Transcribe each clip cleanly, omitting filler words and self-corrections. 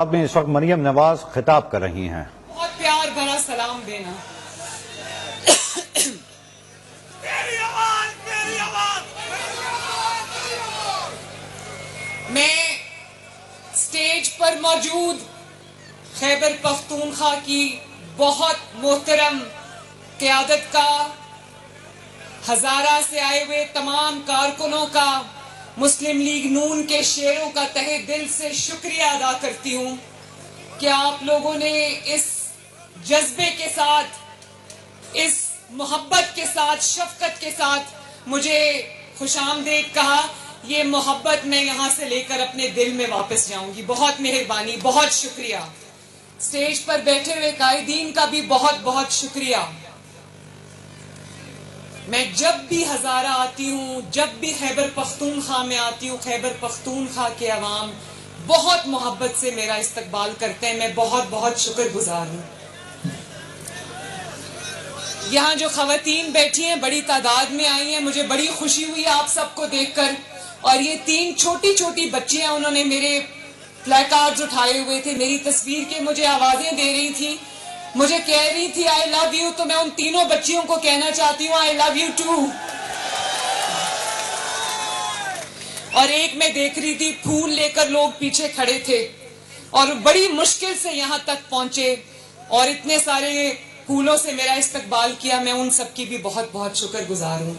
اب میں اس وقت مریم نواز خطاب کر رہی ہیں. بہت پیار بھرا سلام دینا. میں سٹیج پر موجود خیبر پختونخوا کی بہت محترم قیادت کا، ہزارہ سے آئے ہوئے تمام کارکنوں کا، مسلم لیگ نون کے شیروں کا تہہ دل سے شکریہ ادا کرتی ہوں کہ آپ لوگوں نے اس جذبے کے ساتھ، اس محبت کے ساتھ، شفقت کے ساتھ مجھے خوش آمدید کہا. یہ محبت میں یہاں سے لے کر اپنے دل میں واپس جاؤں گی. بہت مہربانی، بہت شکریہ. سٹیج پر بیٹھے ہوئے قائدین کا بھی بہت بہت شکریہ. میں جب بھی ہزارہ آتی ہوں، جب بھی خیبر پختونخوا میں آتی ہوں، خیبر پختونخوا کے عوام بہت محبت سے میرا استقبال کرتے ہیں. میں بہت بہت شکر گزار ہوں. یہاں جو خواتین بیٹھی ہیں بڑی تعداد میں آئی ہیں، مجھے بڑی خوشی ہوئی آپ سب کو دیکھ کر. اور یہ 3 چھوٹی چھوٹی بچیاں، انہوں نے میرے پلے کارڈز اٹھائے ہوئے تھے، میری تصویر کے مجھے آوازیں دے رہی تھی، مجھے کہہ رہی تھی آئی لو یو. تو میں ان تینوں بچیوں کو کہنا چاہتی ہوں آئی لو یو ٹو. اور ایک میں دیکھ رہی تھی پھول لے کر لوگ پیچھے کھڑے تھے اور بڑی مشکل سے یہاں تک پہنچے اور اتنے سارے پھولوں سے میرا استقبال کیا. میں ان سب کی بھی بہت بہت شکر گزار ہوں.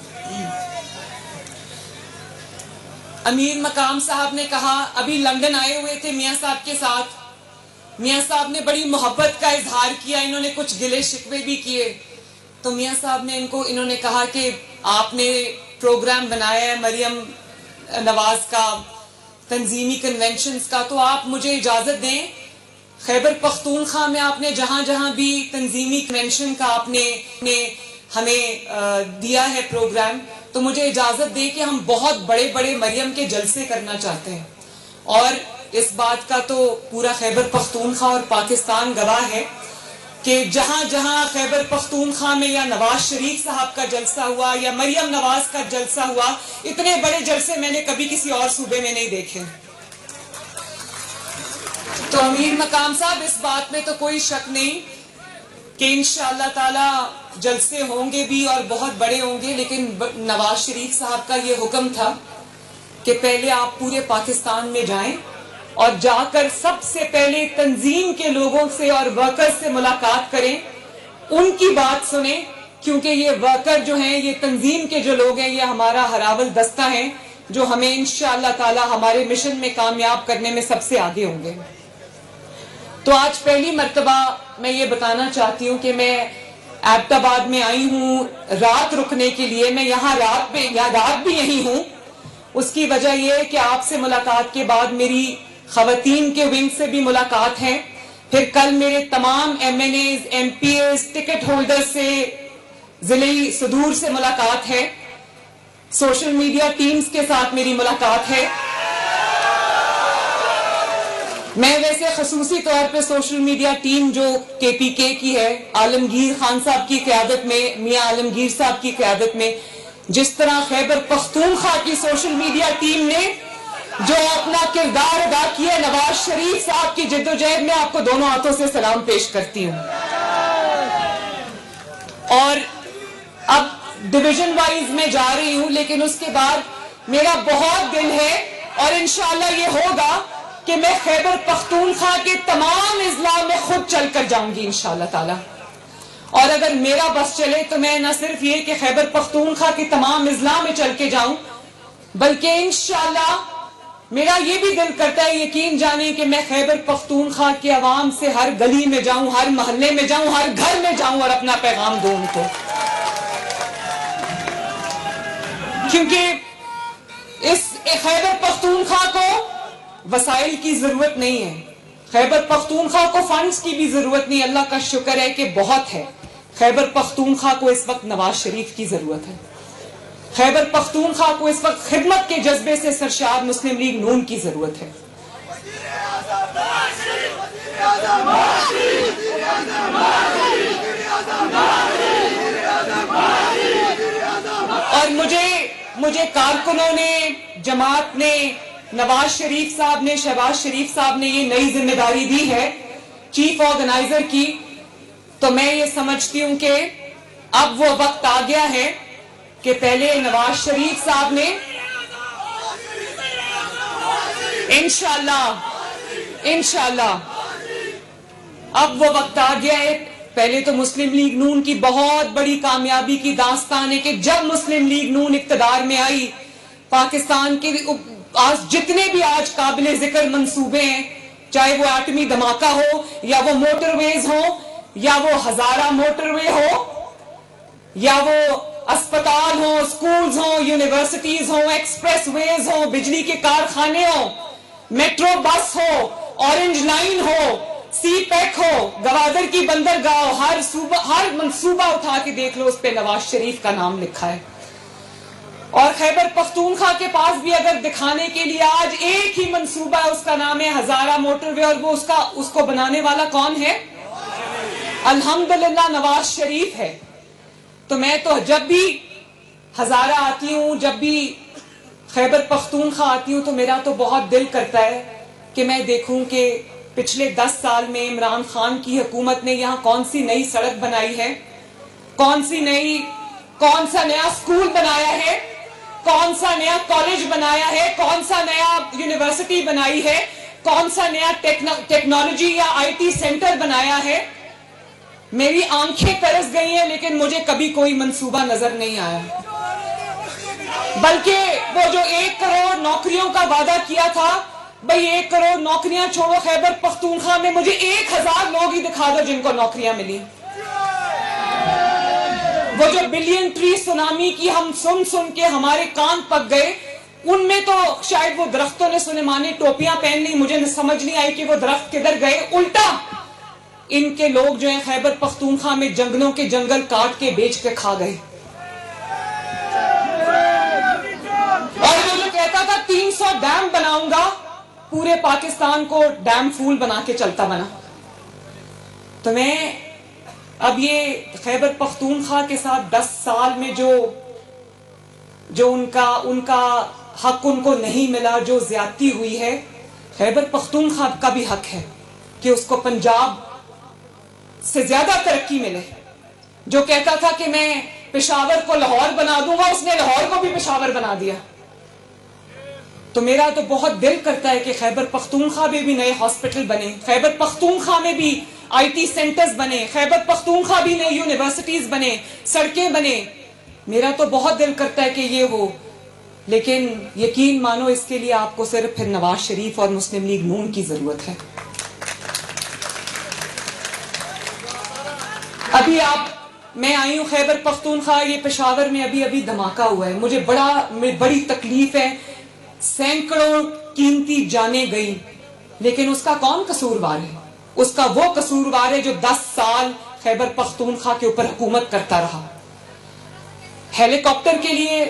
امیر مقام صاحب نے کہا، ابھی لندن آئے ہوئے تھے میاں صاحب کے ساتھ، میاں صاحب نے بڑی محبت کا اظہار کیا، انہوں نے کچھ گلے شکوے بھی کیے. تو میاں صاحب نے انہوں نے کہا کہ آپ نے پروگرام بنایا ہے مریم نواز کا، تنظیمی کنونشنز کا، تو آپ مجھے اجازت دیں خیبر پختونخوا میں آپ نے جہاں جہاں بھی تنظیمی کنونشن کا آپ نے ہمیں دیا ہے پروگرام، تو مجھے اجازت دیں کہ ہم بہت بڑے بڑے مریم کے جلسے کرنا چاہتے ہیں. اور اس بات کا تو پورا خیبر پختونخوا اور پاکستان گواہ ہے کہ جہاں جہاں خیبر پختونخوا میں یا نواز شریف صاحب کا جلسہ ہوا یا مریم نواز کا جلسہ ہوا، اتنے بڑے جلسے میں نے کبھی کسی اور صوبے میں نہیں دیکھے. تو امیر مقام صاحب، اس بات میں تو کوئی شک نہیں کہ انشاءاللہ تعالی جلسے ہوں گے بھی اور بہت بڑے ہوں گے، لیکن نواز شریف صاحب کا یہ حکم تھا کہ پہلے آپ پورے پاکستان میں جائیں اور جا کر سب سے پہلے تنظیم کے لوگوں سے اور ورکر سے ملاقات کریں، ان کی بات سنیں، کیونکہ یہ ورکر جو ہیں، یہ تنظیم کے جو لوگ ہیں، یہ ہمارا ہراول دستہ ہیں جو ہمیں انشاءاللہ تعالی ہمارے مشن میں کامیاب کرنے میں سب سے آگے ہوں گے. تو آج پہلی مرتبہ میں یہ بتانا چاہتی ہوں کہ میں ایبٹ آباد میں آئی ہوں رات رکنے کے لیے. میں یہاں رات بھی یہی ہوں. اس کی وجہ یہ ہے کہ آپ سے ملاقات کے بعد میری خواتین کے ونگ سے بھی ملاقات ہے، پھر کل میرے تمام MNAs, MPAs, ticket holder سے، ضلعی صدور سے ملاقات ہے، سوشل میڈیا ٹیمز کے ساتھ میری ملاقات ہے. میں ویسے خصوصی طور پہ سوشل میڈیا ٹیم جو کے پی کے کی ہے، عالمگیر خان صاحب کی قیادت میں، میاں عالمگیر صاحب کی قیادت میں، جس طرح خیبر پختونخوا کی سوشل میڈیا ٹیم نے جو اپنا کردار ادا کیا، نواز شریف صاحب کی جدوجہد میں آپ کو دونوں ہاتھوں سے سلام پیش کرتی ہوں. اور اب ڈویژن وائز میں جا رہی ہوں، لیکن اس کے بعد میرا بہت دل ہے اور انشاءاللہ یہ ہوگا کہ میں خیبر پختونخوا کے تمام اضلاع میں خود چل کر جاؤں گی انشاءاللہ تعالی. اور اگر میرا بس چلے تو میں نہ صرف یہ کہ خیبر پختونخوا کے تمام اضلاع میں چل کے جاؤں، بلکہ انشاءاللہ میرا یہ بھی دل کرتا ہے، یقین جانیں کہ میں خیبر پختونخوا کے عوام سے ہر گلی میں جاؤں، ہر محلے میں جاؤں، ہر گھر میں جاؤں اور اپنا پیغام دوں ان کو. کیونکہ اس خیبر پختونخوا کو وسائل کی ضرورت نہیں ہے، خیبر پختونخوا کو فنڈز کی بھی ضرورت نہیں. اللہ کا شکر ہے کہ بہت ہے. خیبر پختونخوا کو اس وقت نواز شریف کی ضرورت ہے. خیبر پختونخوا کو اس وقت خدمت کے جذبے سے سرشار مسلم لیگ نون کی ضرورت ہے. اور مجھے کارکنوں نے، جماعت نے، نواز شریف صاحب نے، شہباز شریف صاحب نے یہ نئی ذمہ داری دی ہے چیف آرگنائزر کی، تو میں یہ سمجھتی ہوں کہ اب وہ وقت آ گیا ہے کہ پہلے نواز شریف صاحب نے انشاءاللہ اب وہ وقت آ گیا ہے. پہلے تو مسلم لیگ نون کی بہت بڑی کامیابی کی داستان ہے کہ جب مسلم لیگ نون اقتدار میں آئی، پاکستان کے آج جتنے بھی آج قابل ذکر منصوبے ہیں، چاہے وہ ایٹمی دھماکہ ہو یا وہ موٹر ویز ہو یا وہ ہزارہ موٹر وے ہو یا وہ اسپتال ہو، سکولز ہوں، یونیورسٹیز ہوں، ایکسپریس ویز ہوں، بجلی کے کارخانے ہوں، میٹرو بس ہو، اورنج لائن ہو، سی پیک ہو، گوادر کی بندرگاہ ہو، ہر منصوبہ اٹھا کے دیکھ لو، اس پہ نواز شریف کا نام لکھا ہے. اور خیبر پختونخوا کے پاس بھی اگر دکھانے کے لیے آج ایک ہی منصوبہ ہے، اس کا نام ہے ہزارہ موٹر وے، اور وہ اس کو بنانے والا کون ہے؟ الحمدللہ نواز شریف ہے. تو میں تو جب بھی ہزارہ آتی ہوں، جب بھی خیبر پختونخوا آتی ہوں، تو میرا تو بہت دل کرتا ہے کہ میں دیکھوں کہ پچھلے 10 سال میں عمران خان کی حکومت نے یہاں کون سی نئی سڑک بنائی ہے، کون سا نیا اسکول بنایا ہے، کون سا نیا کالج بنایا ہے، کون سا نیا یونیورسٹی بنائی ہے، کون سا نیا ٹیکنالوجی یا آئی ٹی سینٹر بنایا ہے. میری آنکھیں ترس گئی ہیں، لیکن مجھے کبھی کوئی منصوبہ نظر نہیں آیا. بلکہ وہ جو 1 کروڑ نوکریوں کا وعدہ کیا تھا، بھئی 1 کروڑ نوکریاں چھوڑو، خیبر پختونخوا میں مجھے 1000 لوگ ہی دکھا دو جن کو نوکریاں ملی. وہ جو بلین ٹری سونامی کی ہم سن کے ہمارے کان پک گئے، ان میں تو شاید وہ درختوں نے سلیمانی ٹوپیاں پہن لی، مجھے سمجھ نہیں آئی کہ وہ درخت کدھر گئے. الٹا ان کے لوگ جو ہیں خیبر پختونخوا میں جنگلوں کے جنگل کاٹ کے بیچ کے کھا گئے. اور وہ جو کہتا تھا 300 ڈیم بناؤں گا، پورے پاکستان کو ڈیم فول بنا کے چلتا بنا. تو میں اب یہ خیبر پختونخوا کے ساتھ 10 سال میں جو ان کا حق ان کو نہیں ملا، جو زیادتی ہوئی ہے، خیبر پختونخوا کا بھی حق ہے کہ اس کو پنجاب سے زیادہ ترقی ملے. جو کہتا تھا کہ میں پشاور کو لاہور بنا دوں گا، اس نے لاہور کو بھی پشاور بنا دیا. تو میرا تو بہت دل کرتا ہے کہ خیبر پختونخوا میں بھی نئے ہاسپٹل بنے، خیبر پختونخوا میں بھی آئی ٹی سینٹرز بنے، خیبر پختونخوا بھی نئی یونیورسٹیز بنے، سڑکیں بنے. میرا تو بہت دل کرتا ہے کہ یہ ہو، لیکن یقین مانو اس کے لیے آپ کو صرف پھر نواز شریف اور مسلم لیگ نون کی ضرورت ہے. ابھی میں آئی ہوں خیبر پختونخوا، یہ پشاور میں ابھی دھماکہ ہوا ہے، مجھے بڑی تکلیف ہے. سینکڑوں قیمتی جانیں گئی، لیکن اس کا کون قصوروار ہے؟ اس کا وہ قصوروار ہے جو 10 سال خیبر پختونخوا کے اوپر حکومت کرتا رہا. ہیلی کاپٹر کے لیے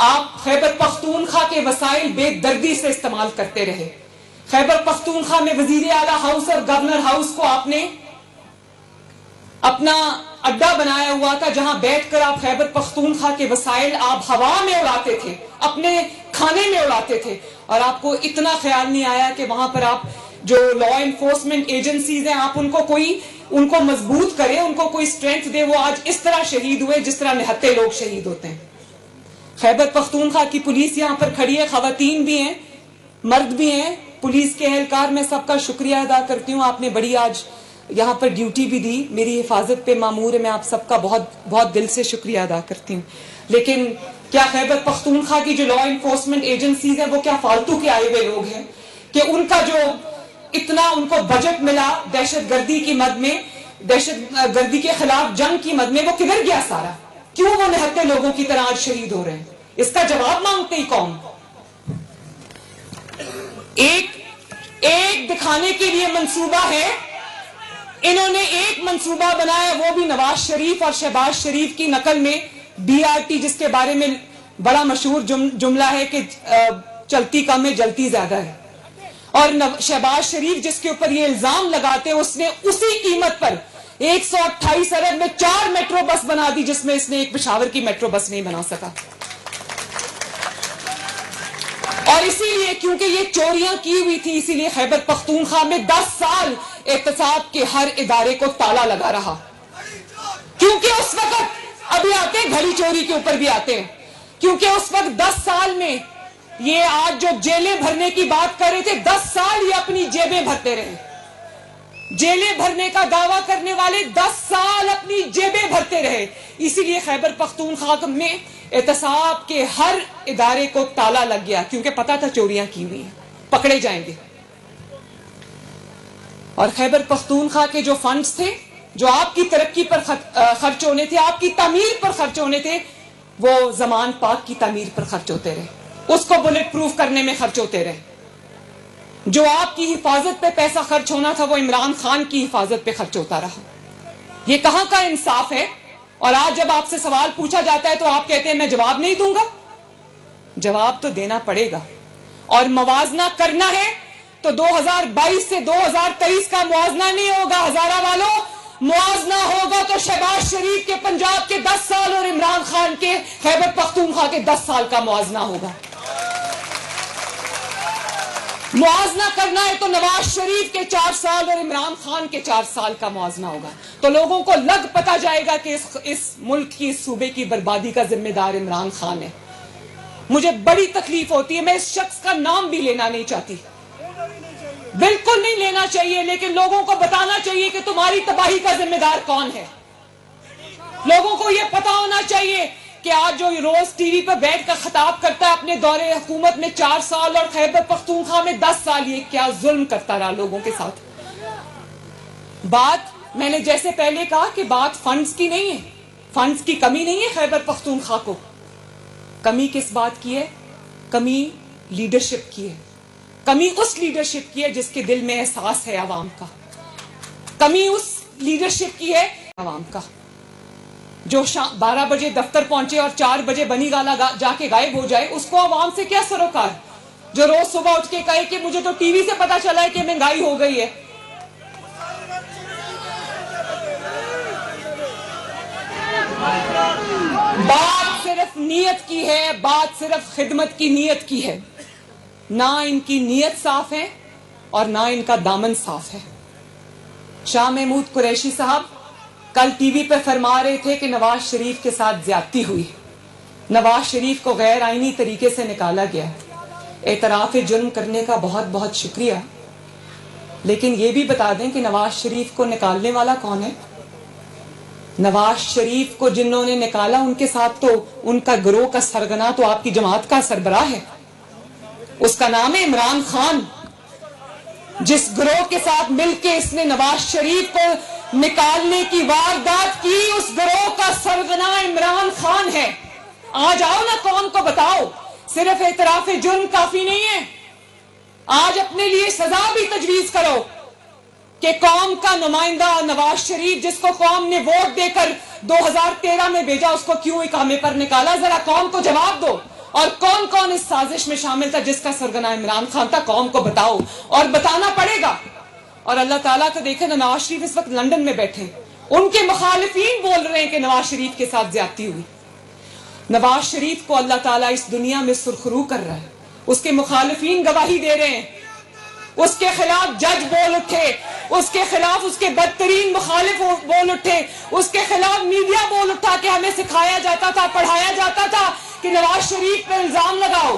آپ خیبر پختونخوا کے وسائل بے دردی سے استعمال کرتے رہے. خیبر پختونخوا میں وزیر اعلیٰ ہاؤس اور گورنر ہاؤس کو آپ نے اپنا اڈا بنایا ہوا تھا، جہاں بیٹھ کر آپ خیبر پختونخوا کے وسائل آپ ہوا میں اڑاتے تھے، اپنے کھانے میں اڑاتے تھے. اور آپ کو اتنا خیال نہیں آیا کہ وہاں پر آپ جو لا انفورسمنٹ ایجنسیز ہیں، آپ ان کو مضبوط کریں، ان کو کوئی اسٹرینتھ دے. وہ آج اس طرح شہید ہوئے جس طرح نہتے لوگ شہید ہوتے ہیں. خیبر پختونخوا کی پولیس یہاں پر کھڑی ہے، خواتین بھی ہیں، مرد بھی ہیں، پولیس کے اہلکار، میں سب کا شکریہ ادا کرتی ہوں. آپ نے بڑی آج یہاں پر ڈیوٹی بھی دی، میری حفاظت پہ مامور ہے، میں آپ سب کا بہت بہت دل سے شکریہ ادا کرتی ہوں. لیکن کیا خیبر پختونخوا کی جو لا انفورسمنٹ ایجنسیز ہیں وہ کیا فالتو کے آئے ہوئے لوگ ہیں کہ ان کا جو اتنا ان کو بجٹ ملا دہشت گردی کی مد میں، دہشت گردی کے خلاف جنگ کی مد میں، وہ کدھر گیا سارا؟ کیوں وہ نہتے لوگوں کی طرح آج شہید ہو رہے ہیں؟ اس کا جواب مانگتے ہی کون؟ ایک دکھانے کے لیے منصوبہ ہے، انہوں نے ایک منصوبہ بنایا، وہ بھی نواز شریف اور شہباز شریف کی نقل میں، BRT، جس کے بارے میں بڑا مشہور جملہ ہے کہ چلتی کم ہے جلتی زیادہ ہے. اور شہباز شریف جس کے اوپر یہ الزام لگاتے، اس نے اسی قیمت پر 128 ارب میں 4 میٹرو بس بنا دی، جس میں اس نے ایک پشاور کی میٹرو بس نہیں بنا سکا. اور اسی لیے کیونکہ یہ چوریاں کی ہوئی تھی، اسی لیے خیبر پختونخوا میں 10 سال احتساب کے ہر ادارے کو تالا لگا رہا، کیونکہ اس وقت ابھی آتے ہیں گھڑی چوری کے اوپر بھی آتے ہیں، کیونکہ اس وقت 10 سال میں یہ آج جو جیلیں بھرنے کی بات کر رہے تھے، 10 سال یہ اپنی جیبیں بھرتے رہے. جیلیں بھرنے کا دعویٰ کرنے والے 10 سال اپنی جیبیں بھرتے رہے. اسی لیے خیبر پختونخوا میں احتساب کے ہر ادارے کو تالا لگ گیا، کیونکہ پتا تھا چوریاں کی ہوئی ہیں، پکڑے جائیں گے. اور خیبر پختونخوا کے جو فنڈز تھے جو آپ کی ترقی پر خرچ ہونے تھے، آپ کی تعمیر پر خرچ ہونے تھے، وہ زمان پاک کی تعمیر پر خرچ ہوتے رہے، اس کو بلٹ پروف کرنے میں خرچ ہوتے رہے. جو آپ کی حفاظت پہ پیسہ خرچ ہونا تھا وہ عمران خان کی حفاظت پہ خرچ ہوتا رہا. یہ کہاں کا انصاف ہے؟ اور آج جب آپ سے سوال پوچھا جاتا ہے تو آپ کہتے ہیں میں جواب نہیں دوں گا. جواب تو دینا پڑے گا، اور موازنہ کرنا ہے تو 2022 سے 2023 کا موازنہ نہیں ہوگا ہزارہ والوں، موازنہ ہوگا تو شہباز شریف کے پنجاب کے 10 سال اور عمران خان کے خیبر پختونخوا کے 10 سال کا موازنہ ہوگا. موازنہ کرنا ہے تو نواز شریف کے 4 سال اور عمران خان کے 4 سال کا موازنہ ہوگا، تو لوگوں کو لگ پتا جائے گا کہ اس ملک کی، اس صوبے کی بربادی کا ذمہ دار عمران خان ہے. مجھے بڑی تکلیف ہوتی ہے، میں اس شخص کا نام بھی لینا نہیں چاہتی، بالکل نہیں لینا چاہیے، لیکن لوگوں کو بتانا چاہیے کہ تمہاری تباہی کا ذمہ دار کون ہے. لوگوں کو یہ پتا ہونا چاہیے کہ آج جو روز ٹی وی پر بیٹھ کر خطاب کرتا ہے اپنے دور حکومت میں 4 سال اور خیبر پختونخوا میں 10 سال، یہ کیا ظلم کرتا رہا لوگوں کے ساتھ. بات میں نے جیسے پہلے کہا کہ بات فنڈز کی نہیں ہے، فنڈز کی کمی نہیں ہے خیبر پختونخوا کو. کمی کس بات کی ہے؟ کمی لیڈرشپ کی ہے. کمی اس لیڈرشپ کی ہے جس کے دل میں احساس ہے عوام کا. کمی اس لیڈرشپ کی ہے عوام کا جو 12 بجے دفتر پہنچے اور 4 بجے بنی گالا جا کے غائب ہو جائے. اس کو عوام سے کیا سروکار؟ جو روز صبح اٹھ کے کہے کہ مجھے تو ٹی وی سے پتا چلا ہے کہ مہنگائی ہو گئی ہے. بات صرف نیت کی ہے، بات صرف خدمت کی نیت کی ہے. نہ ان کی نیت صاف ہے اور نہ ان کا دامن صاف ہے. شاہ محمود قریشی صاحب کل ٹی وی پہ فرما رہے تھے کہ نواز شریف کے ساتھ زیادتی ہوئی، نواز شریف کو غیر آئینی طریقے سے نکالا گیا. اعتراف جرم کرنے کا بہت بہت شکریہ، لیکن یہ بھی بتا دیں کہ نواز شریف کو نکالنے والا کون ہے؟ نواز شریف کو جنہوں نے نکالا ان کے ساتھ تو ان کا گروہ کا سرگنا تو آپ کی جماعت کا سربراہ ہے، اس کا نام ہے عمران خان. جس گروہ کے ساتھ مل کے اس نے نواز شریف کو نکالنے کی واردات کی، اس گروہ کا سرغنہ عمران خان ہے. آج آؤ نا قوم کو بتاؤ، صرف اعتراف جرم کافی نہیں ہے، آج اپنے لیے سزا بھی تجویز کرو کہ قوم کا نمائندہ نواز شریف جس کو قوم نے ووٹ دے کر 2013 میں بھیجا، اس کو کیوں اقامے پر نکالا؟ ذرا قوم کو جواب دو. اور کون کون اس سازش میں شامل تھا جس کا سرغنہ عمران خان تھا؟ قوم کو بتاؤ، اور بتانا پڑے گا. اور اللہ تعالیٰ کا دیکھیں نا، نواز شریف اس وقت لندن میں بیٹھے، ان کے مخالفین بول رہے ہیں کہ نواز شریف کے ساتھ زیادتی ہوئی. نواز شریف کو اللہ تعالیٰ اس دنیا میں سرخرو کر رہا ہے، اس کے مخالفین گواہی دے رہے ہیں، اس کے خلاف جج بول اٹھے، اس کے خلاف اس کے بدترین مخالف بول اٹھے، اس کے خلاف میڈیا بول اٹھا کہ ہمیں سکھایا جاتا تھا، پڑھایا جاتا تھا کہ نواز شریف پہ الزام لگاؤ.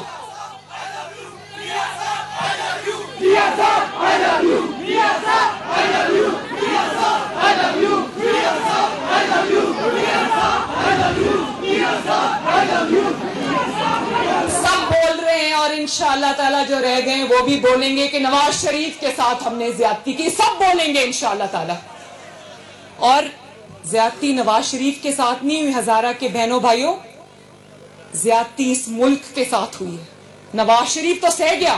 سب بول رہے ہیں، اور انشاءاللہ تعالیٰ جو رہ گئے وہ بھی بولیں گے کہ نواز شریف کے ساتھ ہم نے زیادتی کی. سب بولیں گے انشاءاللہ تعالیٰ. اور زیادتی نواز شریف کے ساتھ نہیں ہوئی ہزارہ کے بہنوں بھائیوں، زیادتی اس ملک کے ساتھ ہوئی ہے. نواز شریف تو سہ گیا،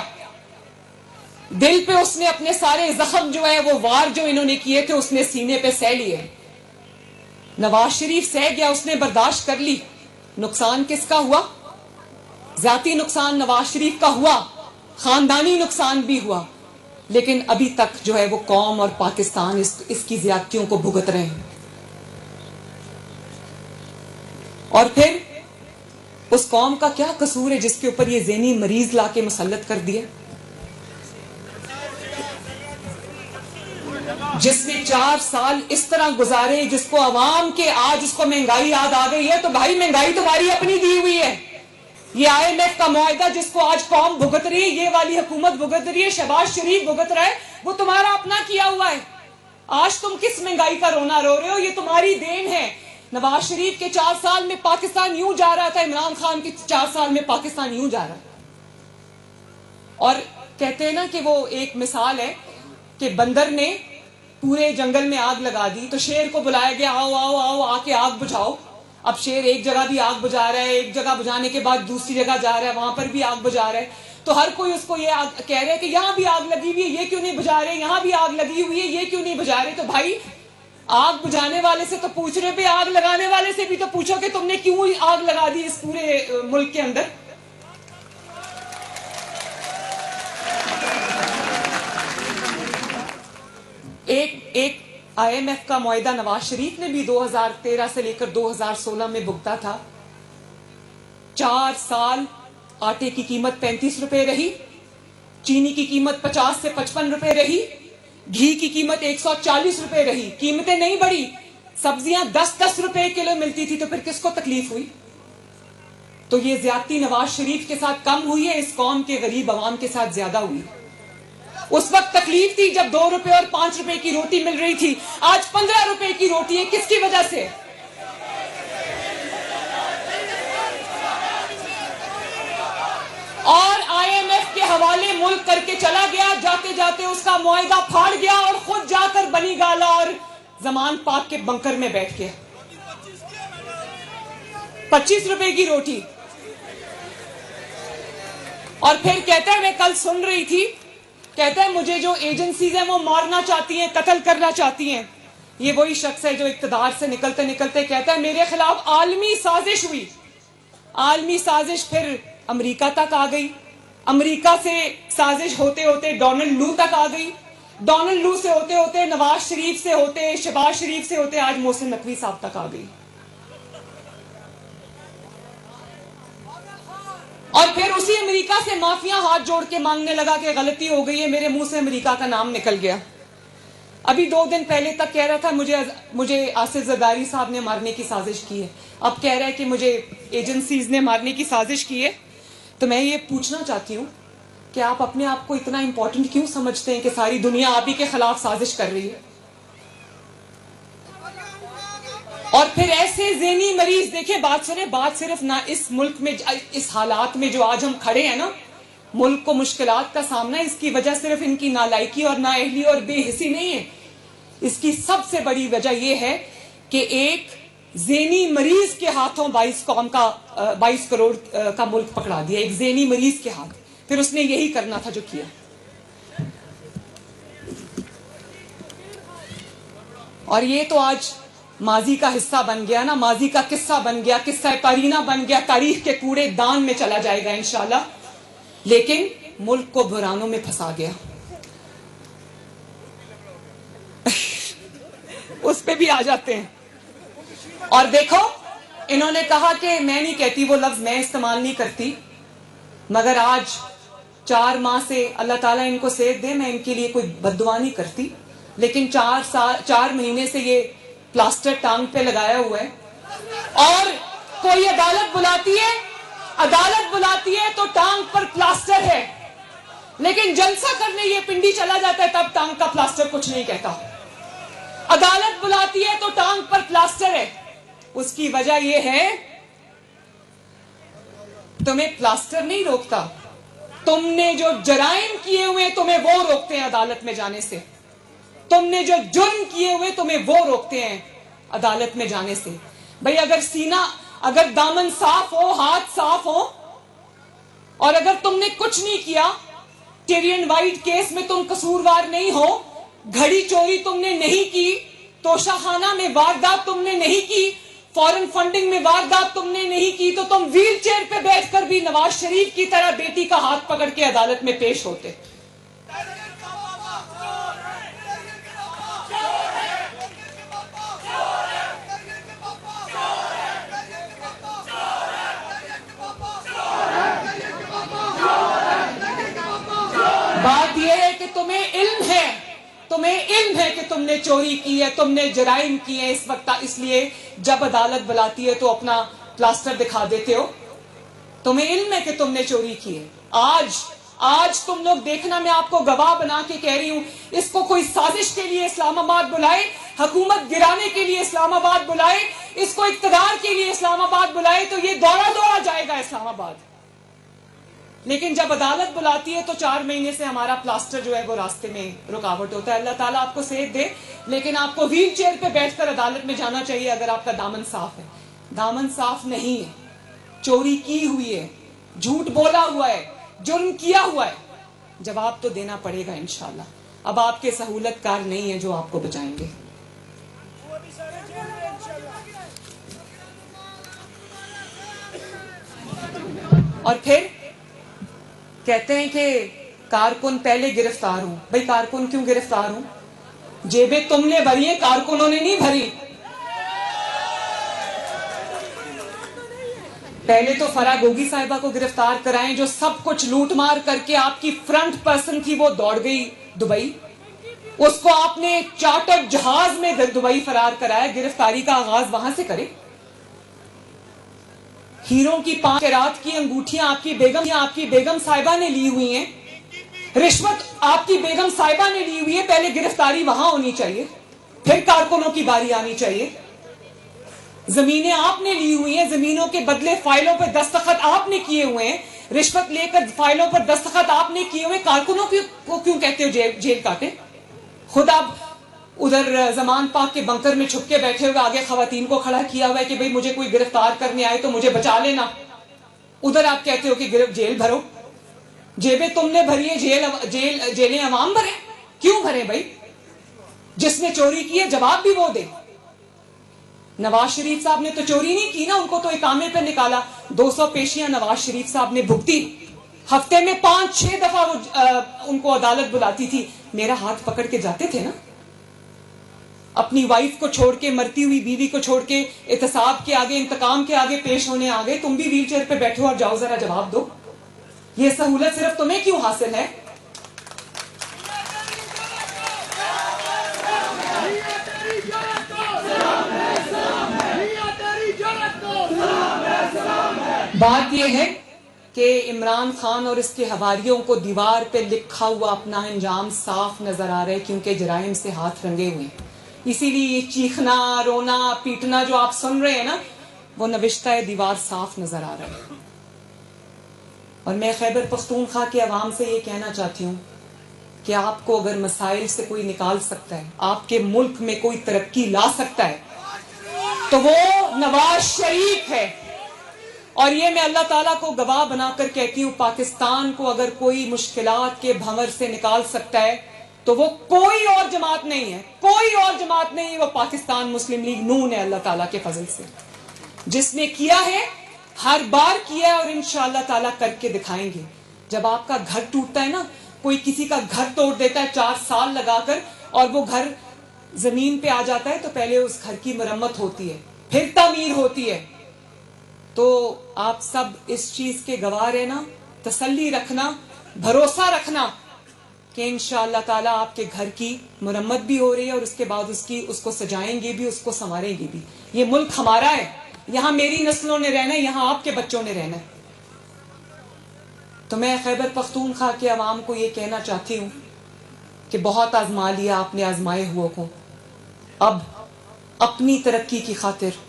دل پہ اس نے اپنے سارے زخم جو ہے، وہ وار جو انہوں نے کیے تھے اس نے سینے پہ سہ لیے. نواز شریف سہ گیا، اس نے برداشت کر لی. نقصان کس کا ہوا؟ ذاتی نقصان نواز شریف کا ہوا، خاندانی نقصان بھی ہوا، لیکن ابھی تک جو ہے وہ قوم اور پاکستان اس کی زیادتیوں کو بھگت رہے ہیں. اور پھر اس قوم کا کیا قصور ہے جس کے اوپر یہ ذہنی مریض لا کے مسلط کر دیا؟ جس نے 4 سال اس طرح گزارے، جس کو عوام کے آج اس کو مہنگائی یاد آ گئی ہے، تو بھائی مہنگائی تمہاری اپنی دی ہوئی ہے. یہ IMF کا معاہدہ جس کو آج قوم بھگت رہی ہے، یہ والی حکومت بھگت رہی ہے، شہباز شریف بھگت رہا ہے، وہ تمہارا اپنا کیا ہوا ہے. آج تم کس مہنگائی کا رونا رو رہے ہو؟ یہ تمہاری دین ہے. نواز شریف کے 4 سال میں پاکستان یوں جا رہا تھا، عمران خان کے 4 سال میں پاکستان یوں جا رہا ہے. اور کہتے ہیں نا کہ وہ ایک مثال ہے کہ بندر نے پورے جنگل میں آگ لگا دی، تو شیر کو بلایا گیا، آؤ آؤ آؤ آ کے آگ بجھاؤ. اب شیر ایک جگہ بھی آگ بجھا رہا ہے، ایک جگہ بجھانے کے بعد دوسری جگہ جا رہا ہے، وہاں پر بھی آگ بجھا رہا ہے. تو ہر کوئی اس کو یہ کہہ رہا ہے کہ یہاں بھی آگ لگی ہوئی ہے، یہ کیوں نہیں بجھا رہے، یہاں بھی آگ لگی ہوئی ہے، یہ کیوں نہیں بجھا رہے. تو بھائی آگ بجھانے والے سے تو پوچھ رہے، پہ آگ لگانے والے سے بھی تو پوچھو کہ تم نے کیوں آگ لگا دی اس پورے ملک کے اندر. ایک IMF کا معاہدہ نواز شریف نے بھی 2013 سے لے کر 2016 میں بھگتا تھا. 4 سال آٹے کی قیمت 35 روپے رہی، چینی کی قیمت 50 سے 55 روپے رہی، گھی کی قیمت 140 روپے رہی. قیمتیں نہیں بڑھی، سبزیاں 10-10 روپے کلو ملتی تھی. تو پھر کس کو تکلیف ہوئی؟ تو یہ زیادتی نواز شریف کے ساتھ کم ہوئی ہے، اس قوم کے غریب عوام کے ساتھ زیادہ ہوئی. اس وقت تکلیف تھی جب 2 روپے اور 5 روپے کی روٹی مل رہی تھی، آج 15 روپے کی روٹی ہے. کس کی وجہ سے؟ اور IMF کے حوالے ملک کر کے چلا گیا، جاتے جاتے اس کا معاہدہ پھاڑ گیا اور خود جا کر بنی گالا اور زمان پاک کے بنکر میں بیٹھ گیا. 25 روپے کی روٹی. اور پھر کہتا ہے، میں کل سن رہی تھی، کہتا ہے مجھے جو ایجنسیز ہیں وہ مارنا چاہتی ہیں، قتل کرنا چاہتی ہیں. یہ وہی شخص ہے جو اقتدار سے نکلتے نکلتے کہتا ہے میرے خلاف عالمی سازش ہوئی. عالمی سازش پھر امریکہ تک آ گئی، امریکہ سے سازش ہوتے ہوتے ڈونلڈ لو تک آ گئی، ڈونلڈ لو سے ہوتے ہوتے نواز شریف سے ہوتے، شہباز شریف سے ہوتے آج محسن نقوی صاحب تک آ گئی. اور پھر اسی امریکہ سے مافیا ہاتھ جوڑ کے مانگنے لگا کہ غلطی ہو گئی ہے، میرے منہ سے امریکہ کا نام نکل گیا. ابھی 2 دن پہلے تک کہہ رہا تھا مجھے آصف زرداری صاحب نے مارنے کی سازش کی ہے، اب کہہ رہا ہے کہ مجھے ایجنسیز نے مارنے کی سازش کی ہے. تو میں یہ پوچھنا چاہتی ہوں کہ آپ اپنے آپ کو اتنا امپورٹنٹ کیوں سمجھتے ہیں کہ ساری دنیا آپ ہی کے خلاف سازش کر رہی ہے؟ اور پھر ایسے ذہنی مریض، دیکھیں بات سنیں، بات صرف نہ اس ملک میں اس حالات میں جو آج ہم کھڑے ہیں نا، ملک کو مشکلات کا سامنا، اس کی وجہ صرف ان کی نالائکی اور نااہلی اور بے حسی نہیں ہے. اس کی سب سے بڑی وجہ یہ ہے کہ ایک ذہنی مریض کے ہاتھوں 22 کروڑ کا ملک پکڑا دیا، ایک ذہنی مریض کے ہاتھ. پھر اس نے یہی کرنا تھا جو کیا. اور یہ تو آج ماضی کا حصہ بن گیا نا، ماضی کا قصہ بن گیا، قصہ قرینہ بن گیا، تاریخ کے کوڑے دان میں چلا جائے گا انشاءاللہ. لیکن ملک کو بحرانوں میں پھنسا گیا. اس پہ بھی آ جاتے ہیں. اور دیکھو انہوں نے کہا کہ میں نہیں کہتی، وہ لفظ میں استعمال نہیں کرتی، مگر آج 4 ماہ سے اللہ تعالیٰ ان کو صحت دے، میں ان کے لیے کوئی بد دعا نہیں کرتی، لیکن 4 مہینے سے یہ پلاسٹر ٹانگ پہ لگایا ہوا ہے. اور کوئی عدالت بلاتی ہے تو ٹانگ پر پلاسٹر ہے، لیکن جلسہ کرنے یہ پنڈی چلا جاتا ہے تب ٹانگ کا پلاسٹر کچھ نہیں کہتا. عدالت بلاتی ہے تو ٹانگ پر پلاسٹر ہے. اس کی وجہ یہ ہے تمہیں پلاسٹر نہیں روکتا، تم نے جو جرائم کیے ہوئے تمہیں وہ روکتے ہیں عدالت میں جانے سے. تم نے جو جرم کیے ہوئے تمہیں وہ روکتے ہیں عدالت میں جانے سے. بھئی اگر دامن صاف ہو، ہاتھ صاف ہو، اور اگر تم نے کچھ نہیں کیا، ٹیرین وائٹ کیس میں تم قصوروار نہیں ہو، گھڑی چوری تم نے نہیں کی، توشہ خانہ میں واردات تم نے نہیں کی، فورن فنڈنگ میں واردات تم نے نہیں کی، تو تم ویل چیئر پہ بیٹھ کر بھی نواز شریف کی طرح بیٹی کا ہاتھ پکڑ کے عدالت میں پیش ہوتے. نے چوری کی ہے, تم نے جرائم کیے ہیں. اس وقت اس لیے جب عدالت بلاتی ہے تو اپنا پلاسٹر دکھا دیتے ہو. تمہیں علم ہے کہ تم نے چوری کی ہے. آج تم لوگ دیکھنا, میں آپ کو گواہ بنا کے کہہ رہی ہوں, اس کو کوئی سازش کے لیے اسلام آباد بلائے, حکومت گرانے کے لیے اسلام آباد بلائے, اس کو اقتدار کے لیے اسلام آباد بلائے, تو یہ دوڑا جائے گا اسلام آباد. لیکن جب عدالت بلاتی ہے تو 4 مہینے سے ہمارا پلاسٹر جو ہے وہ راستے میں رکاوٹ ہوتا ہے. اللہ تعالیٰ آپ کو صحت دے, لیکن آپ کو ویل چیئر پہ بیٹھ کر عدالت میں جانا چاہیے اگر آپ کا دامن صاف ہے. دامن صاف نہیں ہے, چوری کی ہوئی ہے, جھوٹ بولا ہوا ہے, جرم کیا ہوا ہے, جواب تو دینا پڑے گا انشاءاللہ. اب آپ کے سہولت کار نہیں ہیں جو آپ کو بچائیں گے. اور پھر کہتے ہیں کہ کارکن پہلے گرفتار ہوں. بھئی کارکن کیوں گرفتار ہوں؟ جیبیں تم نے بھری ہیں, کارکنوں نے نہیں بھری. پہلے تو فرح گوگی صاحبہ کو گرفتار کرائیں جو سب کچھ لوٹ مار کر کے آپ کی فرنٹ پرسن تھی, وہ دوڑ گئی دبئی. اس کو آپ نے چارٹر جہاز میں دبئی فرار کرایا. گرفتاری کا آغاز وہاں سے کرے. ہیروں کی 5 کیرات کی انگوٹھیاں آپ کی بیگم صاحبہ نے لی ہوئی ہیں. رشوت آپ کی بیگم صاحبہ نے لی ہوئی ہے. پہلے گرفتاری وہاں ہونی چاہیے, پھر کارکنوں کی باری آنی چاہیے. زمینیں آپ نے لی ہوئی ہیں, زمینوں کے بدلے فائلوں پر دستخط آپ نے کیے ہوئے ہیں, رشوت لے کر فائلوں پر دستخط آپ نے کیے ہوئے. کارکنوں کو کیوں کہتے ہو جیل کاٹے؟ خود آپ ادھر زمان پاک کے بنکر میں چھپ کے بیٹھے ہوئے, آگے خواتین کو کھڑا کیا ہوا ہے کہ بھئی مجھے کوئی گرفتار کرنے آئے تو مجھے بچا لینا. ادھر آپ کہتے ہو کہ جیل بھرو. جیبیں تم نے بھری ہے, جیلیں عوام بھرے. کیوں بھرے بھائی؟ جس نے چوری کی ہے جواب بھی وہ دے. نواز شریف صاحب نے تو چوری نہیں کی نا, ان کو تو اقامے پہ نکالا. 200 پیشیاں نواز شریف صاحب نے بھگتی. ہفتے میں 5-6 دفعہ ان کو عدالت بلاتی تھی. میرا ہاتھ پکڑ کے جاتے تھے نا. اپنی وائف کو چھوڑ کے, مرتی ہوئی بیوی کو چھوڑ کے احتساب کے آگے, انتقام کے آگے پیش ہونے آ گئے. تم بھی ویل چیئر پہ بیٹھو اور جاؤ ذرا جواب دو. یہ سہولت صرف تمہیں کیوں حاصل ہے؟ بات یہ ہے کہ عمران خان اور اس کے حواریوں کو دیوار پہ لکھا ہوا اپنا انجام صاف نظر آ رہا ہے, کیونکہ جرائم سے ہاتھ رنگے ہوئے ہیں. اسی لیے یہ چیخنا, رونا, پیٹنا جو آپ سن رہے ہیں نا, وہ نوشتہ ہے دیوار صاف نظر آ رہا ہے. اور میں خیبر پختونخوا کے عوام سے یہ کہنا چاہتی ہوں کہ آپ کو اگر مسائل سے کوئی نکال سکتا ہے, آپ کے ملک میں کوئی ترقی لا سکتا ہے, تو وہ نواز شریف ہے. اور یہ میں اللہ تعالیٰ کو گواہ بنا کر کہتی ہوں, پاکستان کو اگر کوئی مشکلات کے بھنور سے نکال سکتا ہے تو وہ کوئی اور جماعت نہیں ہے, کوئی اور جماعت نہیں ہے, وہ پاکستان مسلم لیگ نون ہے. اللہ تعالیٰ کے فضل سے جس نے کیا ہے, ہر بار کیا ہے, اور انشاءاللہ تعالیٰ کر کے دکھائیں گے. جب آپ کا گھر ٹوٹتا ہے نا, کوئی کسی کا گھر توڑ دیتا ہے 4 سال لگا کر, اور وہ گھر زمین پہ آ جاتا ہے, تو پہلے اس گھر کی مرمت ہوتی ہے, پھر تعمیر ہوتی ہے. تو آپ سب اس چیز کے گواہ رہنا, تسلی رکھنا, بھروسہ رکھنا کہ انشاءاللہ تعالیٰ آپ کے گھر کی مرمت بھی ہو رہی ہے, اور اس کے بعد اس کو سجائیں گے بھی, اس کو سنواریں گے بھی. یہ ملک ہمارا ہے, یہاں میری نسلوں نے رہنا ہے, یہاں آپ کے بچوں نے رہنا ہے. تو میں خیبر پختونخوا کے عوام کو یہ کہنا چاہتی ہوں کہ بہت آزما لیا آپ نے آزمائے ہوئے کو. اب اپنی ترقی کی خاطر,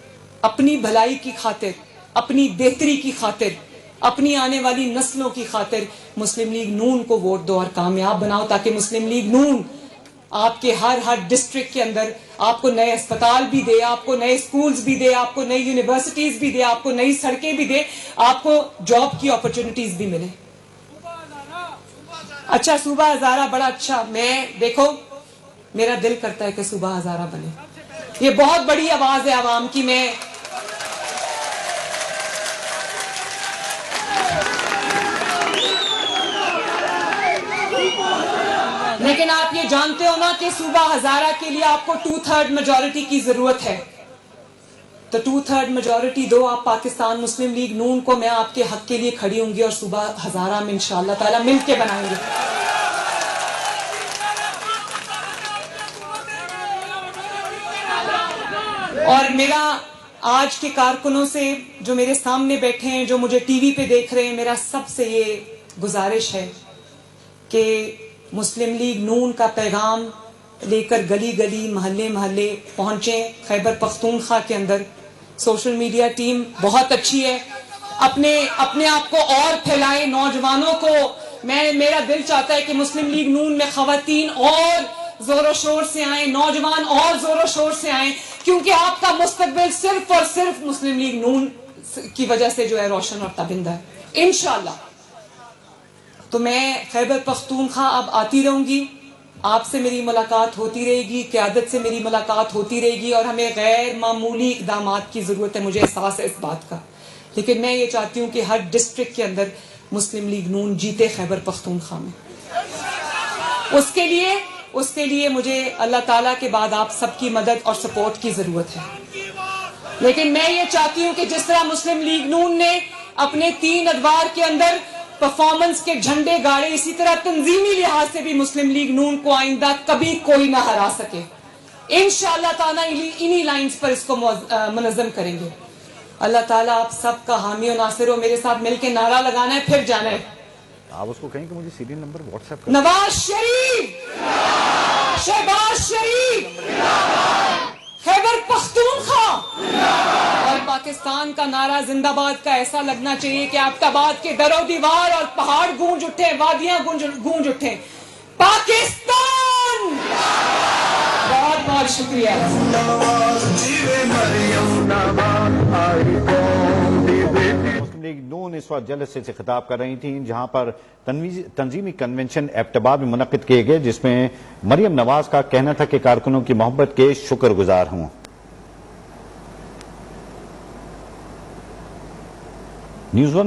اپنی بھلائی کی خاطر, اپنی بہتری کی خاطر, اپنی آنے والی نسلوں کی خاطر مسلم لیگ نون کو ووٹ دو اور کامیاب بناؤ, تاکہ مسلم لیگ نون آپ کے ہر ڈسٹرکٹ کے اندر آپ کو نئے اسپتال بھی دے, آپ کو نئے سکولز بھی دے, آپ کو نئی یونیورسٹیز بھی دے, آپ کو نئی سڑکیں بھی دے, آپ کو جاب کی اپرچونٹیز بھی ملے. اچھا, صوبہ ہزارہ بڑا اچھا, میں دیکھو میرا دل کرتا ہے کہ صوبہ ہزارہ بنے. یہ بہت بڑی آواز ہے عوام کی. میں لیکن آپ یہ جانتے ہو نا کہ صوبہ ہزارہ کے لیے آپ کو 2/3 میجورٹی کی ضرورت ہے. تو 2/3 میجورٹی دو آپ پاکستان مسلم لیگ نون کو, میں آپ کے حق کے لیے کھڑی ہوں گی, اور صوبہ ہزارہ میں انشاءاللہ تعالیٰ مل کے بنائیں گے. اور میرا آج کے کارکنوں سے جو میرے سامنے بیٹھے ہیں, جو مجھے ٹی وی پہ دیکھ رہے ہیں, میرا سب سے یہ گزارش ہے کہ مسلم لیگ نون کا پیغام لے کر گلی گلی محلے محلے پہنچیں. خیبر پختونخوا کے اندر سوشل میڈیا ٹیم بہت اچھی ہے, اپنے آپ کو اور پھیلائیں. نوجوانوں کو میرا دل چاہتا ہے کہ مسلم لیگ نون میں خواتین اور زور و شور سے آئیں, نوجوان اور زور و شور سے آئیں, کیونکہ آپ کا مستقبل صرف اور صرف مسلم لیگ نون کی وجہ سے جو ہے روشن اور تابندہ ہے انشاءاللہ. تو میں خیبر پختونخوا اب آتی رہوں گی, آپ سے میری ملاقات ہوتی رہے گی, قیادت سے میری ملاقات ہوتی رہے گی, اور ہمیں غیر معمولی اقدامات کی ضرورت ہے, مجھے احساس ہے اس بات کا. لیکن میں یہ چاہتی ہوں کہ ہر ڈسٹرکٹ کے اندر مسلم لیگ نون جیتے خیبر پختونخوا میں. اس کے لیے مجھے اللہ تعالیٰ کے بعد آپ سب کی مدد اور سپورٹ کی ضرورت ہے. لیکن میں یہ چاہتی ہوں کہ جس طرح مسلم لیگ نون نے اپنے 3 ادوار کے اندر پرفارمنس کے جھنڈے گاڑے, اسی طرح تنظیمی لحاظ سے بھی مسلم لیگ نون کو آئندہ کبھی کوئی نہ ہرا سکے. انشاءاللہ تعالیٰ انہی لائنز پر اس کو منظم کریں گے. اللہ تعالیٰ آپ سب کا حامی و ناصر ہو. میرے ساتھ مل کے نعرہ لگانا ہے, پھر جانا ہے. آپ اس کو کہیں کہ مجھے serial number what's app Nawaz Sharif, Shahbaz شریف, خیبر پختونخوا اور پاکستان کا نعرہ زندہ باد کا ایسا لگنا چاہیے کہ آباد کے در و دیوار اور پہاڑ گونج اٹھے, وادیاں گونج اٹھے. پاکستان. بہت بہت شکریہ. مسلم لیگ نون اس وقت جلسے سے خطاب کر رہی تھیں, جہاں پر تنظیمی کنونشن ایبٹ آباد میں منعقد کیے گئے, جس میں مریم نواز کا کہنا تھا کہ کارکنوں کی محبت کے شکر گزار ہوں. نیوز 1